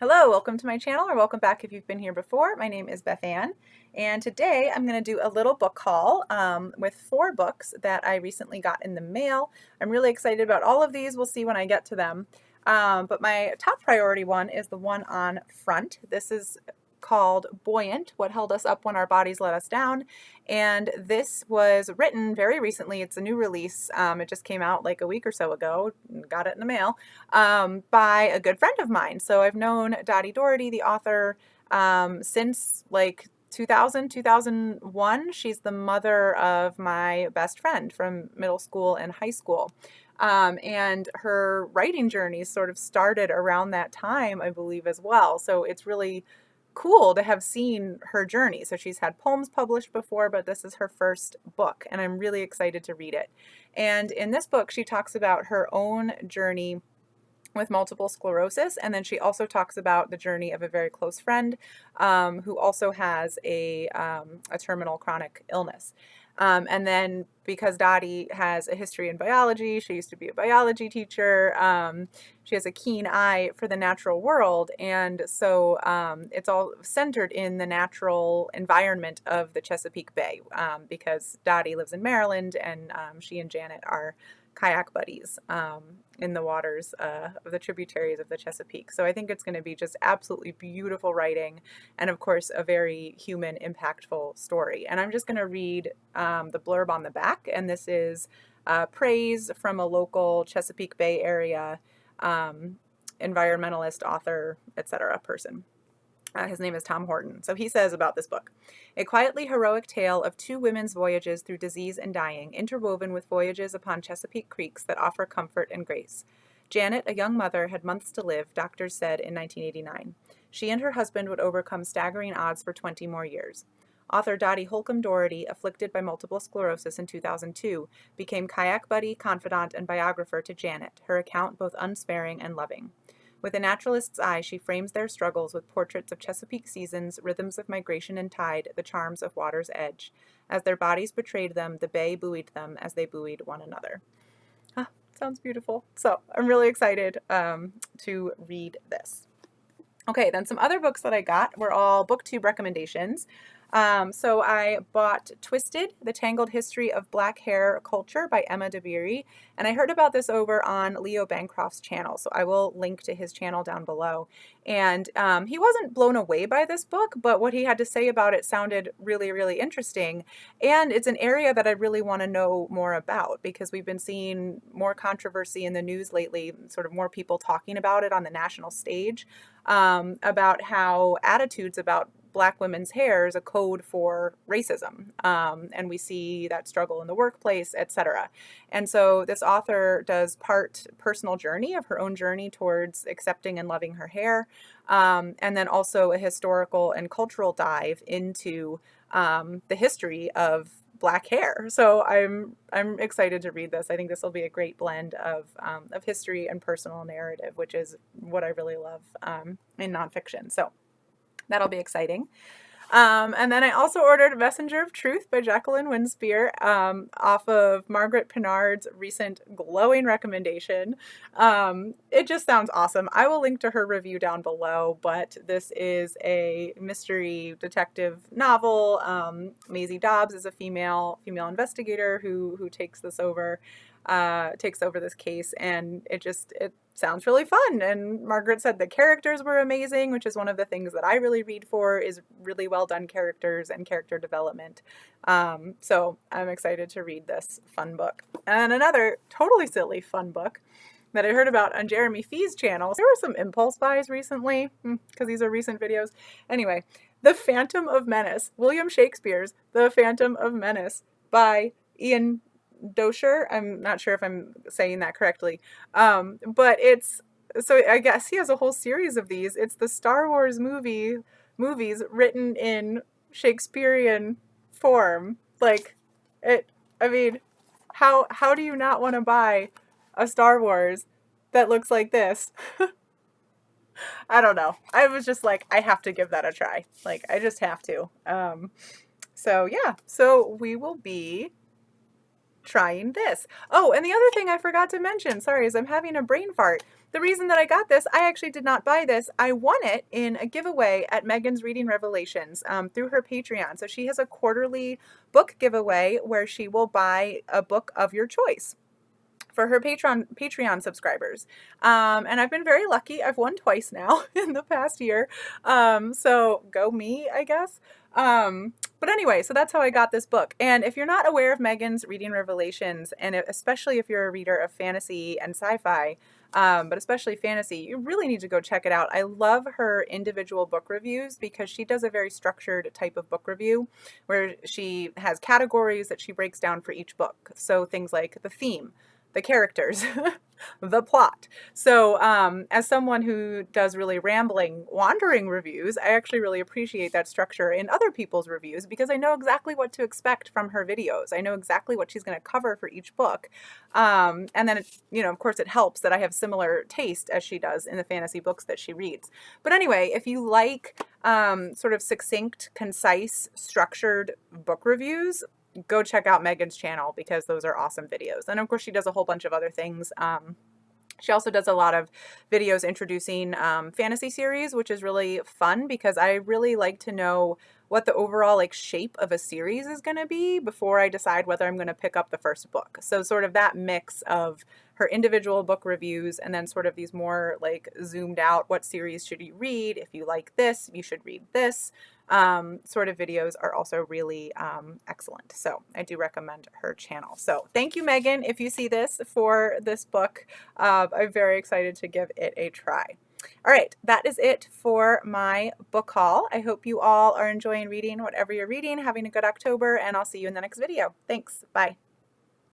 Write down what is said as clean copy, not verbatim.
Hello, welcome to my channel, or welcome back if you've been here before. My name is Beth Ann, and today I'm going to do a little book haul with 4 books that I recently got in the mail. I'm really excited about all of these. We'll see when I get to them. But my top priority one is the one on front. This is called Buoyant, What Held Us Up When Our Bodies Let Us Down. And this was written very recently. It's a new release. It just came out like a week or so ago. Got it in the mail by a good friend of mine. So I've known Dotty Doherty, the author, since like 2000, 2001. She's the mother of my best friend from middle school and high school. And her writing journey sort of started around that time, I believe, as well. So it's really cool to have seen her journey. So she's had poems published before, but this is her first book, and I'm really excited to read it. And in this book, she talks about her own journey with multiple sclerosis, and then she also talks about the journey of a very close friend who also has a terminal chronic illness. And then because Dotty has a history in biology, she used to be a biology teacher, she has a keen eye for the natural world, and so it's all centered in the natural environment of the Chesapeake Bay because Dotty lives in Maryland, and she and Janet are kayak buddies in the waters of the tributaries of the Chesapeake. So I think it's going to be just absolutely beautiful writing, and of course a very human, impactful story. And I'm just going to read the blurb on the back, and this is praise from a local Chesapeake Bay area environmentalist, author, etc. person. His name is Tom Horton. So he says about this book: a quietly heroic tale of 2 women's voyages through disease and dying, interwoven with voyages upon Chesapeake creeks that offer comfort and grace. Janet, a young mother, had months to live, doctors said in 1989. She and her husband would overcome staggering odds for 20 more years. Author Dotty Holcomb Doherty, afflicted by multiple sclerosis in 2002, became kayak buddy, confidant, and biographer to Janet, her account both unsparing and loving. With a naturalist's eye, she frames their struggles with portraits of Chesapeake seasons, rhythms of migration and tide, the charms of water's edge. As their bodies betrayed them, the bay buoyed them as they buoyed one another. Ah, sounds beautiful. So I'm really excited to read this. Okay, then some other books that I got were all booktube recommendations. So I bought Twisted, The Tangled History of Black Hair Culture by Emma Dabiri, and I heard about this over on Leo Bancroft's channel, so I will link to his channel down below. And he wasn't blown away by this book, but what he had to say about it sounded really, really interesting, and it's an area that I really want to know more about because we've been seeing more controversy in the news lately, sort of more people talking about it on the national stage, about how attitudes about Black women's hair is a code for racism, and we see that struggle in the workplace, etc. And so this author does part personal journey of her own journey towards accepting and loving her hair, and then also a historical and cultural dive into the history of Black hair. So I'm excited to read this. I think this will be a great blend of history and personal narrative, which is what I really love in nonfiction. So that'll be exciting. And then I also ordered Messenger of Truth by Jacqueline Winspear off of Margaret Pinard's recent glowing recommendation. It just sounds awesome. I will link to her review down below, but this is a mystery detective novel. Maisie Dobbs is a female investigator who takes over this case, and it sounds really fun. And Margaret said the characters were amazing, which is one of the things that I really read for, is really well done characters and character development. So I'm excited to read this fun book. And another totally silly fun book that I heard about on Jeremy Fee's channel. There were some impulse buys recently because these are recent videos. Anyway, The Phantom of Menace, William Shakespeare's The Phantom of Menace by Ian Doescher. I'm not sure if I'm saying that correctly, but so I guess he has a whole series of these. It's the Star Wars movies written in Shakespearean form. Like it. I mean, how do you not want to buy a Star Wars that looks like this? I don't know. I was just like, I have to give that a try. Like, I just have to. So yeah. So we will be trying this. Oh, and the other thing I forgot to mention, sorry, is I'm having a brain fart. the reason that I got this, I actually did not buy this. I won it in a giveaway at Megan's Reading Revelations through her Patreon. So she has a quarterly book giveaway where she will buy a book of your choice for her Patreon subscribers. And I've been very lucky. I've won twice now in the past year. So go me, I guess. But anyway, so that's how I got this book. And if you're not aware of Megan's Reading Revelations, and especially if you're a reader of fantasy and sci-fi, but especially fantasy, you really need to go check it out. I love her individual book reviews because she does a very structured type of book review where she has categories that she breaks down for each book. So things like the theme, the characters, the plot. So as someone who does really rambling, wandering reviews, I actually really appreciate that structure in other people's reviews because I know exactly what to expect from her videos. I know exactly what she's going to cover for each book. And then, of course, it helps that I have similar taste as she does in the fantasy books that she reads. But anyway, if you like sort of succinct, concise, structured book reviews, go check out Megan's channel because those are awesome videos. And of course, she does a whole bunch of other things. She also does a lot of videos introducing fantasy series, which is really fun because I really like to know what the overall shape of a series is going to be before I decide whether I'm going to pick up the first book. So sort of that mix of her individual book reviews and then sort of these more zoomed out, what series should you read? If you like this, you should read this. Sort of videos are also really excellent. So I do recommend her channel. So thank you, Megan, if you see this for this book. I'm very excited to give it a try. All right, that is it for my book haul. I hope you all are enjoying reading whatever you're reading, having a good October, and I'll see you in the next video. Thanks. Bye.